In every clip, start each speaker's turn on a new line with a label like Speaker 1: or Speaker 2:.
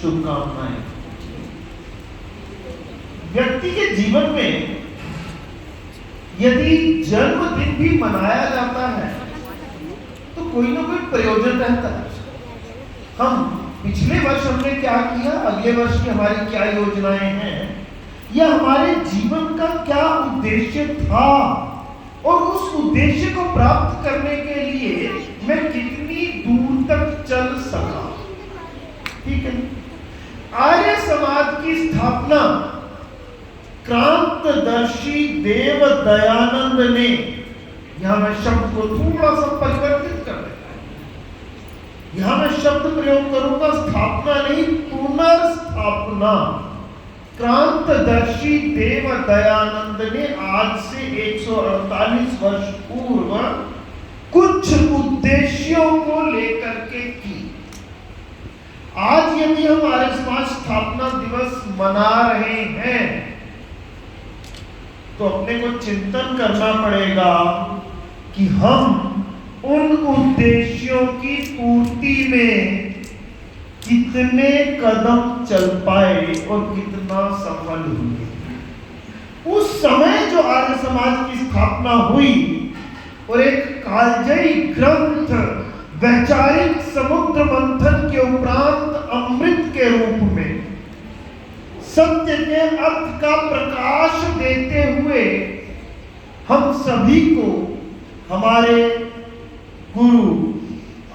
Speaker 1: शुभकामनाएं। व्यक्ति के जीवन में यदि जन्मदिन भी मनाया जाता है तो कोई ना कोई प्रयोजन रहता है। हम पिछले वर्ष हमने क्या किया, अगले वर्ष की हमारी क्या योजनाएं हैं, या हमारे जीवन का क्या उद्देश्य था और उस उद्देश्य को प्राप्त करने के लिए मैं कितनी दूर तक चल सका। ठीक है। आर्य समाज की स्थापना क्रांतदर्शी देव दयानंद ने, यहां मैं शब्द को थोड़ा सा परिवर्तित कर देता हूं, यहां मैं शब्द प्रयोग करूंगा स्थापना नहीं, पुनर्स्थापना। क्रांतदर्शी देव दयानंद ने आज से 148 वर्ष पूर्व कुछ उद्देश्यों को लेकर के की। आज यदि हम आर्य समाज स्थापना दिवस मना रहे हैं तो अपने को चिंतन करना पड़ेगा कि हम उन उद्देश्यों की पूर्ति में कितने कदम चल पाए और कितना सफल हुए। उस समय जो आर्य समाज की स्थापना हुई और एक कालजयी ग्रंथ वैचारिक समुद्र मंथन के उपरांत अमृत के रूप में सत्य के अर्थ का प्रकाश देते हुए हम सभी को हमारे गुरु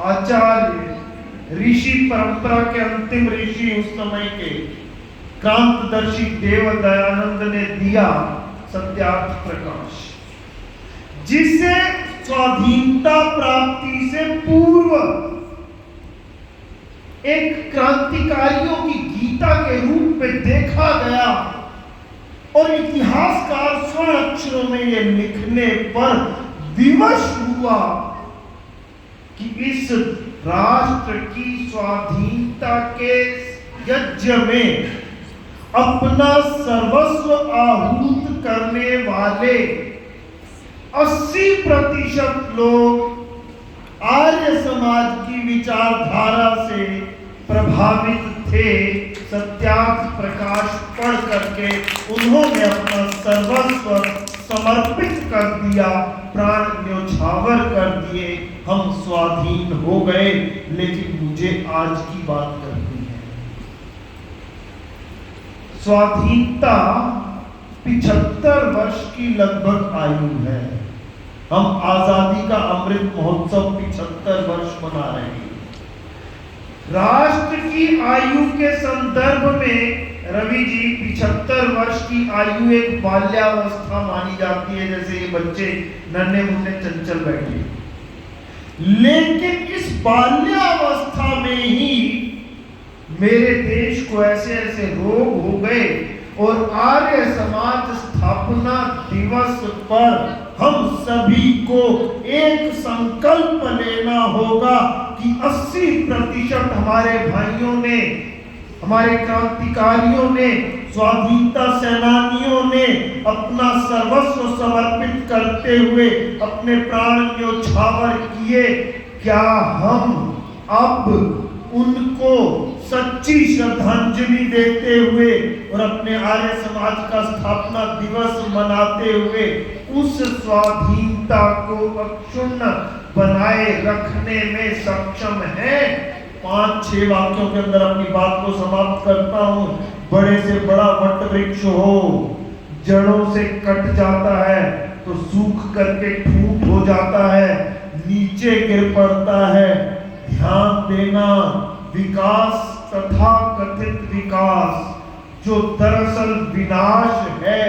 Speaker 1: आचार्य ऋषि परंपरा के अंतिम ऋषि उस समय के क्रांतदर्शी देव दयानंद ने दिया सत्यार्थ प्रकाश, जिसे स्वाधीनता प्राप्ति से पूर्व एक क्रांतिकारियों की गीता के रूप में देखा गया और इतिहासकार स्वर्ण अक्षरों में यह लिखने पर विवश हुआ कि इस राष्ट्र की स्वाधीनता के यज्ञ में अपना सर्वस्व आहूत करने वाले 80% लोग आर्य समाज की विचारधारा से प्रभावित थे। सत्यार्थ प्रकाश पढ़ करके उन्होंने अपना सर्वस्व समर्पित कर दिया, प्राण न्योछावर कर दिए, हम स्वाधीन हो गए। लेकिन मुझे आज की बात करनी है। स्वाधीनता 75 वर्ष की लगभग आयु है। हम आजादी का अमृत महोत्सव 75 वर्ष मना रहे हैं। राष्ट्र की आयु के संदर्भ में रवि जी 75 वर्ष की आयु एक बाल्यावस्था मानी जाती है, जैसे ये बच्चे नन्हे मुन्ने चंचल बैठे। लेकिन इस बाल्यावस्था में ही मेरे देश को ऐसे ऐसे रोग हो गए और आर्य समाज स्थापना दिवस पर हम सभी को एक संकल्प लेना होगा कि 80% हमारे भाइयों ने, हमारे क्रांतिकारियों ने, स्वाधीनता सेनानियों ने अपना सर्वस्व समर्पित करते हुए अपने प्राण न्योछावर किए। क्या हम अब उनको सच्ची श्रद्धांजलि देते हुए और अपने आर्य समाज का स्थापना दिवस मनाते हुए उस स्वाधीनता को अक्षुण्ण बनाए रखने में सक्षम है? 5-6 वाक्यों के अंदर अपनी बात को समाप्त करता हूं। बड़े से बड़ा वट वृक्ष हो, जड़ों से कट जाता है तो सूख करके ठूंठ हो जाता है, नीचे गिर पड़ता है। ध्यान देना, विकास तथा कथित विकास जो दरअसल विनाश है,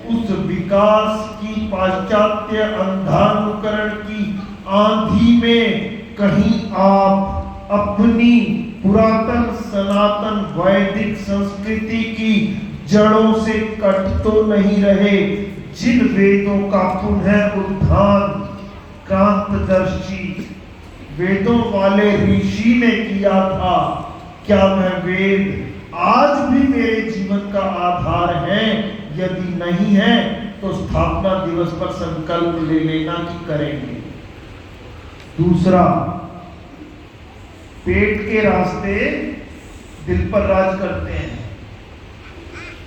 Speaker 1: उस विकास की पाश्चात्य अंधानुकरण की आंधी में कहीं आप अपनी पुरातन सनातन वैदिक संस्कृति की जड़ों से कट तो नहीं रहे, जिन वेदों का पुनः उत्थान क्रांतदर्शी वेदों वाले ऋषि ने किया था। क्या वह वेद आज भी मेरे जीवन का आधार है? यदि नहीं है तो स्थापना दिवस पर संकल्प ले लेना कि करेंगे। दूसरा, पेट के रास्ते दिल पर राज करते हैं।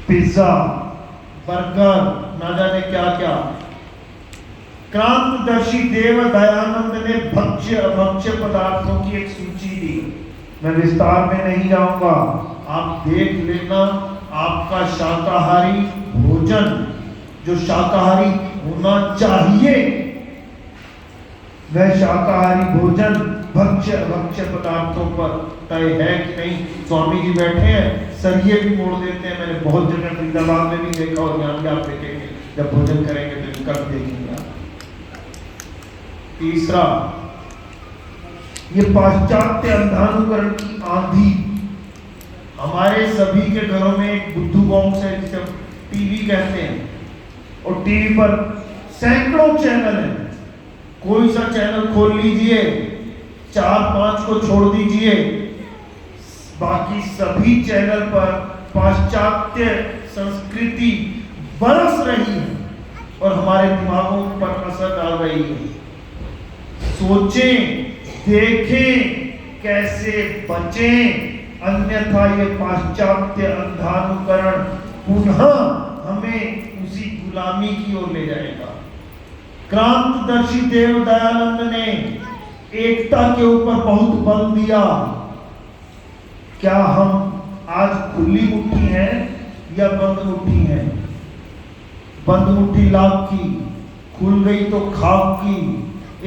Speaker 1: पिज्जा, बर्गर, ना जाने क्या क्या। क्रांतदर्शी देव दयानंद ने भक्ष्य अभक्ष्य पदार्थों की एक सूची दी। मैं विस्तार में नहीं जाऊंगा, आप देख लेना। आपका शाकाहारी भोजन, जो शाकाहारी होना चाहिए, वह शाकाहारी भोजन भक्ष्य अभक्ष्य पदार्थों पर तय है कि नहीं। स्वामी जी बैठे हैं, सरिये भी मोड़ देते हैं। मैंने बहुत जगह फरीदाबाद में भी देखा और यहाँ भी आप देखेंगे, जब भोजन करेंगे तो इनका देखेंगे। तीसरा, ये पाश्चात्य अंधानुकरण की आंधी। हमारे सभी के घरों में एक बुद्धू बॉक्स है जिसे टीवी कहते हैं, और टीवी पर सैकड़ों चैनल हैं। कोई सा चैनल खोल लीजिए, 4-5 को छोड़ दीजिए, बाकी सभी चैनल पर पाश्चात्य संस्कृति बरस रही है और हमारे दिमागों पर असर डाल रही है। सोचें, देखें, कैसे बचें, अन्यथा ये पाश्चात्य अंधानुकरण पुनः हमें उसी गुलामी की ओर ले जाएगा। क्रांतदर्शी देव दयानंद ने एकता के ऊपर बहुत बल दिया। क्या हम आज खुली मुट्ठी हैं या बंद मुट्ठी हैं? बंद मुट्ठी लाभ की, खुल गई तो खाक की।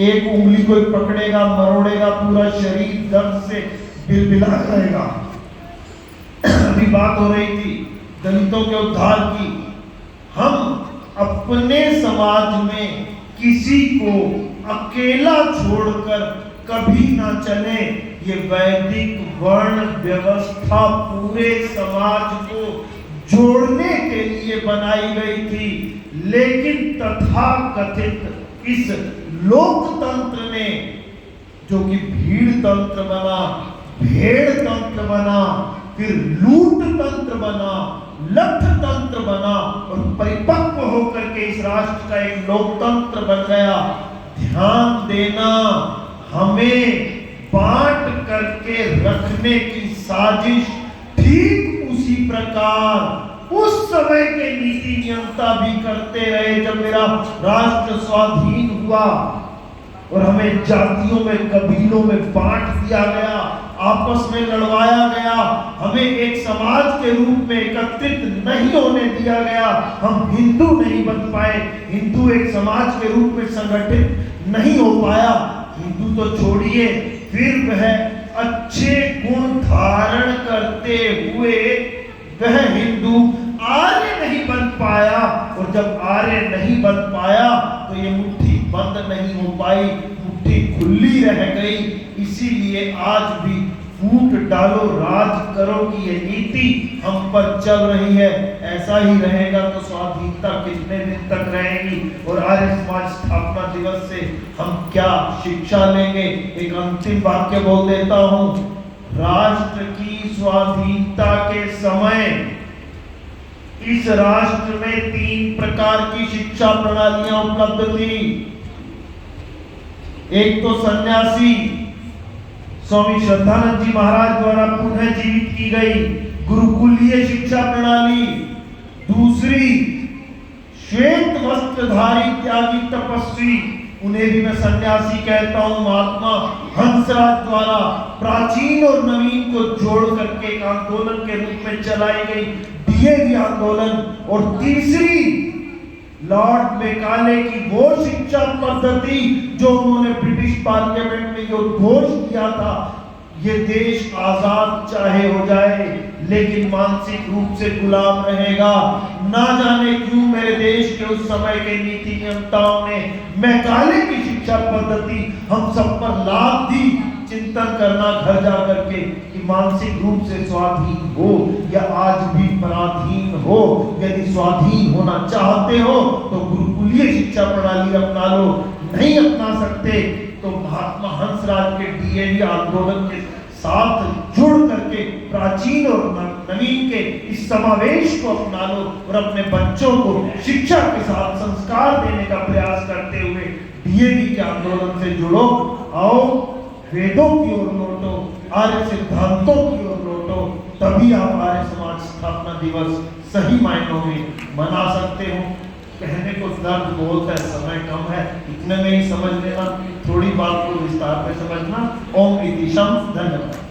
Speaker 1: एक उंगली कोई पकड़ेगा, मरोड़ेगा, पूरा शरीर दर्द से बिलबिला रहेगा। अभी बात हो रही थी दलितों के उद्धार की। हम अपने समाज में किसी को अकेला छोड़कर कभी ना चले। ये वैदिक वर्ण व्यवस्था पूरे समाज को जोड़ने के लिए बनाई गई थी, लेकिन तथाकथित इस लोकतंत्र ने, जो कि भीड़ तंत्र बना, भेड़ तंत्र बना, फिर लूट तंत्र बना, लठ तंत्र बना और परिपक्व होकर के इस राष्ट्र का एक लोकतंत्र बन गया। ध्यान देना, हमें बांट करके रखने की साजिश ठीक उसी प्रकार उस समय के नीति नियंता भी करते रहे जब मेरा राष्ट्र स्वाधीन हुआ और हमें जातियों में, कबीलों में बांट दिया गया, आपस में लड़वाया गया, हमें एक समाज के रूप में एकत्रित नहीं होने दिया गया। हम हिंदू नहीं बन पाए, हिंदू एक समाज के रूप में संगठित नहीं हो पाया। हिंदू तो छोड़िए, फिर वह अच्छे गुण धारण करते हुए वह हिंदू आर्य नहीं बन पाया, और जब आर्य नहीं बन पाया तो ये मुट्ठी बंद नहीं हो पाई, मुट्ठी खुली रह गई। इसीलिए आज भी फूट डालो राज करो की ये नीति हम पर चल रही है। ऐसा ही रहेगा तो स्वाधीनता कितने दिन तक रहेगी? और आर्य समाज स्थापना दिवस से हम क्या शिक्षा लेंगे? एक अंतिम वाक्य बोल देता हूं। राष्ट्र की स्वाधीनता के समय इस राष्ट्र में 3 प्रकार की शिक्षा प्रणालियां उपलब्ध थी। एक तो सन्यासी स्वामी श्रद्धानंद जी महाराज द्वारा पुनः जीवित की गई गुरुकुलीय शिक्षा प्रणाली। दूसरी, श्वेत वस्त्रधारी त्यागी तपस्वी, उन्हें भी मैं सन्यासी कहता हूं, महात्मा हंसराज द्वारा प्राचीन और नवीन को जोड़ करके एक आंदोलन के रूप में चलाई गई डीएवी आंदोलन। और तीसरी, लॉर्ड मेकाले की वो शिक्षा पद्धति जो उन्होंने ब्रिटिश पार्लियामेंट में ये उद्घोष किया था, ये देश आजाद चाहे हो जाए लेकिन मानसिक रूप से गुलाम रहेगा। ना जाने क्यों मेरे देश के उस समय के नीति नियंताओं ने मैकाले की शिक्षा पद्धति हम सब पर लाद दी। चिंतन करना घर जा करके कि मानसिक रूप से स्वाधीन हो या आज भी पराधीन हो। यदि स्वाधीन होना चाहते हो तो गुरुकुलीय शिक्षा प्रणाली अपना लो, नहीं अपना सकते तो महात्मा हंसराज के डीएवी आंदोलन के साथ जुड़ करके प्राचीन और नवीन के इस समावेश को अपना लो और अपने बच्चों को शिक्षा के साथ संस्कार देने का प्रयास करते हुए डीएवी के आंदोलन से जुड़ो। आओ वेदों की ओर लौटो, आर्य सिद्धांतों की ओर लौटो, तभी आप आर्य समाज स्थापना दिवस सही मायनों में मना सकते हो। कहने को दर्द बहुत है, समय कम है, इतने में ही समझ लेना, थोड़ी बात को विस्तार में समझना। ओम इति शम। धन्यवाद।